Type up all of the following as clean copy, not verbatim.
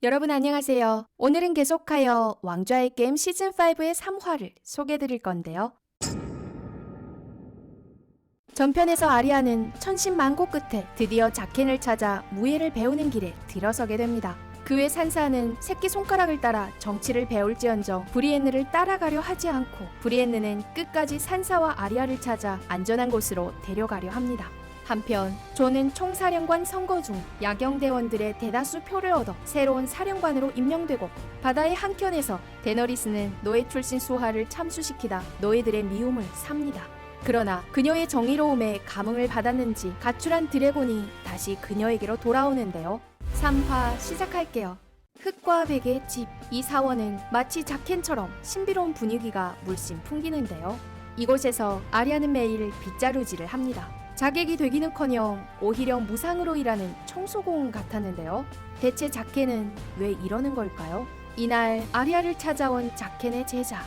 여러분 안녕하세요. 오늘은 계속하여 왕좌의 게임 시즌5의 3화를 소개해드릴 건데요. 전편에서 아리아는 천신만고 끝에 드디어 자켄을 찾아 무예를 배우는 길에 들어서게 됩니다. 그 외 산사는 새끼손가락을 따라 정치를 배울지언정 브리엔느를 따라가려 하지 않고 브리엔느는 끝까지 산사와 아리아를 찾아 안전한 곳으로 데려가려 합니다. 한편 존은 총사령관 선거 중 야경대원들의 대다수 표를 얻어 새로운 사령관으로 임명되고 바다의 한켠에서 데너리스는 노예 출신 수하를 참수시키다 노예들의 미움을 삽니다. 그러나 그녀의 정의로움에 감흥을 받았는지 가출한 드래곤이 다시 그녀에게로 돌아오는데요. 3화 시작할게요. 흙과 백의 집. 이 사원은 마치 자켄처럼 신비로운 분위기가 물씬 풍기는데요. 이곳에서 아리아는 매일 빗자루질을 합니다. 자객이 되기는커녕 오히려 무상으로 일하는 청소공 같았는데요. 대체 자켄은 왜 이러는 걸까요? 이날 아리아를 찾아온 자켄의 제자.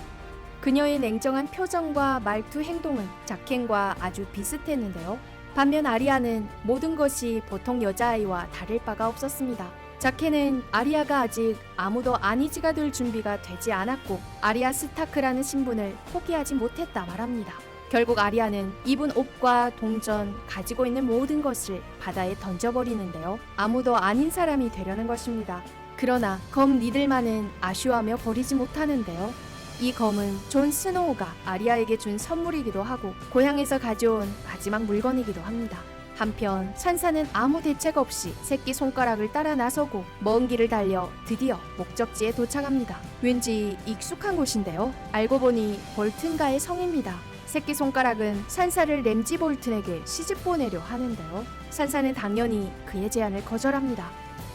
그녀의 냉정한 표정과 말투 행동은 자켄과 아주 비슷했는데요. 반면 아리아는 모든 것이 보통 여자아이와 다를 바가 없었습니다. 자켄은 아리아가 아직 아무도 아니지가 될 준비가 되지 않았고 아리아 스타크라는 신분을 포기하지 못했다 말합니다. 결국 아리아는 입은 옷과 동전, 가지고 있는 모든 것을 바다에 던져버리는데요. 아무도 아닌 사람이 되려는 것입니다. 그러나 검 리들만은 아쉬워하며 버리지 못하는데요. 이 검은 존 스노우가 아리아에게 준 선물이기도 하고 고향에서 가져온 마지막 물건이기도 합니다. 한편 산사는 아무 대책 없이 새끼손가락을 따라 나서고 먼 길을 달려 드디어 목적지에 도착합니다. 왠지 익숙한 곳인데요. 알고 보니 볼튼가의 성입니다. 새끼손가락은 산사를 램지 볼튼에게 시집 보내려 하는데요. 산사는 당연히 그의 제안을 거절합니다.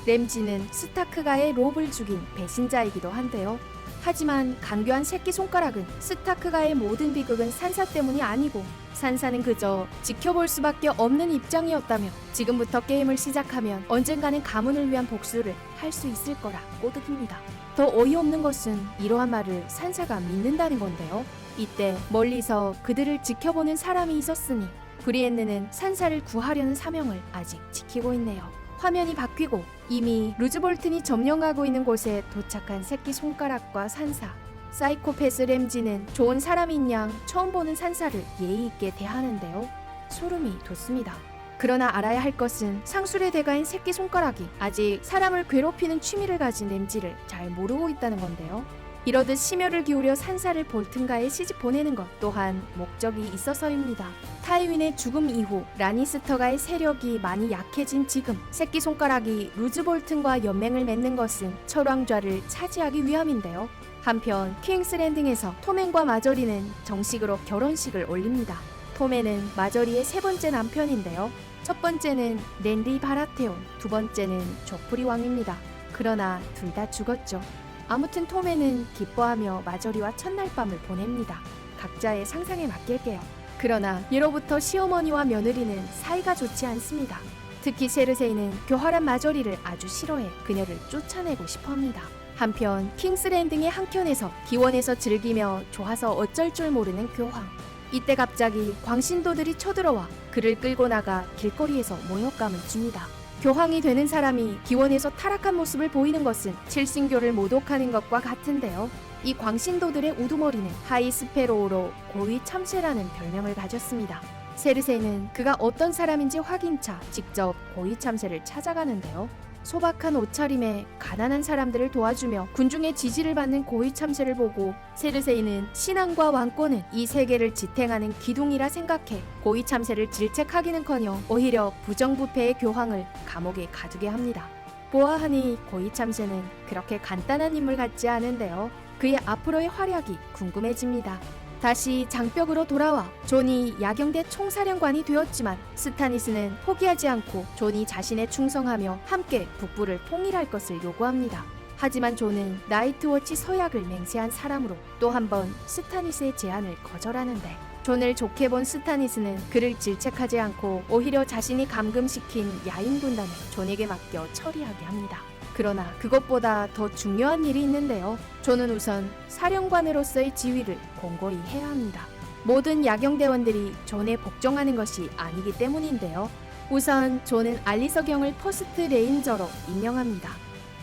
램지는 스타크가의 롭을 죽인 배신자이기도 한데요. 하지만 간교한 새끼손가락은 스타크가의 모든 비극은 산사 때문이 아니고 산사는 그저 지켜볼 수밖에 없는 입장이었다며 지금부터 게임을 시작하면 언젠가는 가문을 위한 복수를 할 수 있을 거라 꼬드깁니다. 더 어이없는 것은 이러한 말을 산사가 믿는다는 건데요. 이때 멀리서 그들을 지켜보는 사람이 있었으니 브리엔느는 산사를 구하려는 사명을 아직 지키고 있네요. 화면이 바뀌고 이미 루즈볼튼이 점령하고 있는 곳에 도착한 새끼손가락과 산사. 사이코패스 램지는 좋은 사람인 양 처음 보는 산사를 예의 있게 대하는데요. 소름이 돋습니다. 그러나 알아야 할 것은 상술의 대가인 새끼손가락이 아직 사람을 괴롭히는 취미를 가진 램지를 잘 모르고 있다는 건데요. 이러듯 심혈을 기울여 산사를 볼튼가에 시집 보내는 것 또한 목적이 있어서입니다. 타이윈의 죽음 이후 라니스터가의 세력이 많이 약해진 지금 새끼손가락이 루즈볼튼과 연맹을 맺는 것은 철왕좌를 차지하기 위함인데요. 한편 킹스랜딩에서 톰앤과 마저리는 정식으로 결혼식을 올립니다. 톰앤은 마저리의 세 번째 남편인데요. 첫 번째는 랜디 바라테온, 두 번째는 조프리 왕입니다. 그러나 둘 다 죽었죠. 아무튼 톰앤은 기뻐하며 마저리와 첫날 밤을 보냅니다. 각자의 상상에 맡길게요. 그러나 예로부터 시어머니와 며느리는 사이가 좋지 않습니다. 특히 세르세이는 교활한 마저리를 아주 싫어해 그녀를 쫓아내고 싶어합니다. 한편 킹스랜딩의 한켠에서 기원에서 즐기며 좋아서 어쩔 줄 모르는 교황. 이때 갑자기 광신도들이 쳐들어와 그를 끌고 나가 길거리에서 모욕감을 줍니다. 교황이 되는 사람이 기원에서 타락한 모습을 보이는 것은 칠신교를 모독하는 것과 같은데요. 이 광신도들의 우두머리는 하이스페로우로 고위 참새라는 별명을 가졌습니다. 세르세이는 그가 어떤 사람인지 확인차 직접 고위 참새를 찾아가는데요. 소박한 옷차림에 가난한 사람들을 도와주며 군중의 지지를 받는 고위 참새를 보고 세르세이는 신앙과 왕권은 이 세계를 지탱하는 기둥이라 생각해 고위 참새를 질책하기는커녕 오히려 부정부패의 교황을 감옥에 가두게 합니다. 보아하니 고위 참새는 그렇게 간단한 인물 같지 않은데요. 그의 앞으로의 활약이 궁금해집니다. 다시 장벽으로 돌아와 존이 야경대 총사령관이 되었지만 스타니스는 포기하지 않고 존이 자신에 충성하며 함께 북부를 통일할 것을 요구합니다. 하지만 존은 나이트워치 서약을 맹세한 사람으로 또 한 번 스타니스의 제안을 거절하는데 존을 좋게 본 스타니스는 그를 질책하지 않고 오히려 자신이 감금시킨 야인 군단을 존에게 맡겨 처리하게 합니다. 그러나 그것보다 더 중요한 일이 있는데요. 존은 우선 사령관으로서의 지위를 공고히 해야 합니다. 모든 야경대원들이 존에 복종하는 것이 아니기 때문인데요. 우선 존은 알리서경을 퍼스트 레인저로 임명합니다.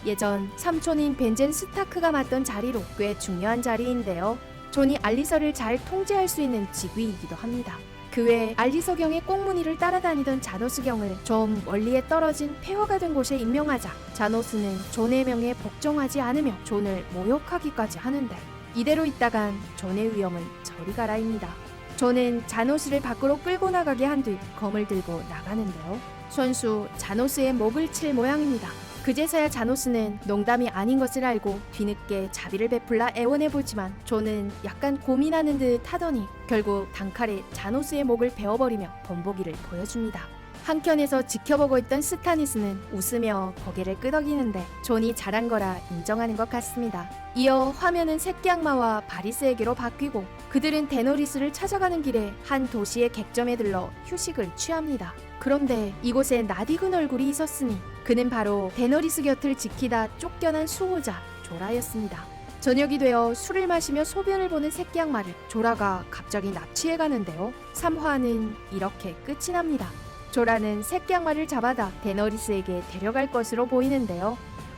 예전 삼촌인 벤젠 스타크가 맡던 자리로 꽤 중요한 자리인데요. 존이 알리서를 잘 통제할 수 있는 직위이기도 합니다. 그 외 알리서경의 꽁무니를 따라다니던 자노스경을 좀 멀리에 떨어진 폐허 같은 곳에 임명하자 자노스는 존의 명에 복종하지 않으며 존을 모욕하기까지 하는데, 이대로 있다간 존의 위험은 저리 가라입니다. 존은 자노스를 밖으로 끌고 나가게 한 뒤 검을 들고 나가는데요. 선수 자노스의 목을 칠 모양입니다. 그제서야 자노스는 농담이 아닌 것을 알고 뒤늦게 자비를 베풀라 애원해보지만 존은 약간 고민하는 듯 하더니 결국 단칼에 자노스의 목을 베어버리며 본보기를 보여줍니다. 한켠에서 지켜보고 있던 스타니스는 웃으며 고개를 끄덕이는데 존이 잘한 거라 인정하는 것 같습니다. 이어 화면은 새끼 악마와 바리스에게로 바뀌고 그들은 데너리스를 찾아가는 길에 한 도시의 객점에 들러 휴식을 취합니다. 그런데 이곳에 낯익은 얼굴이 있었으니 그는 바로 데너리스 곁을 지키다 쫓겨난 수호자 조라였습니다. 저녁이 되어 술을 마시며 소변을 보는 새끼 악마를 조라가 갑자기 납치해 가는데요. 3화는 이렇게 끝이 납니다. 조라는 새끼 악마를 잡아다 데너리스에게 데려갈 것으로 보이는데요.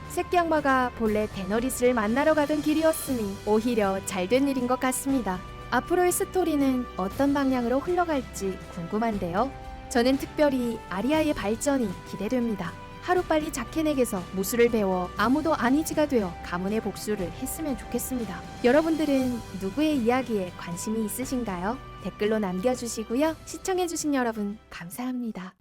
새끼 악마가 본래 데너리스를 만나러 가던 길이었으니 오히려 잘된 일인 것 같습니다. 앞으로의 스토리는 어떤 방향으로 흘러갈지 궁금한데요. 저는 특별히 아리아의 발전이 기대됩니다. 하루빨리 자켄에게서 무술을 배워 아무도 아니지가 되어 가문의 복수를 했으면 좋겠습니다. 여러분들은 누구의 이야기에 관심이 있으신가요? 댓글로 남겨주시고요. 시청해주신 여러분 감사합니다.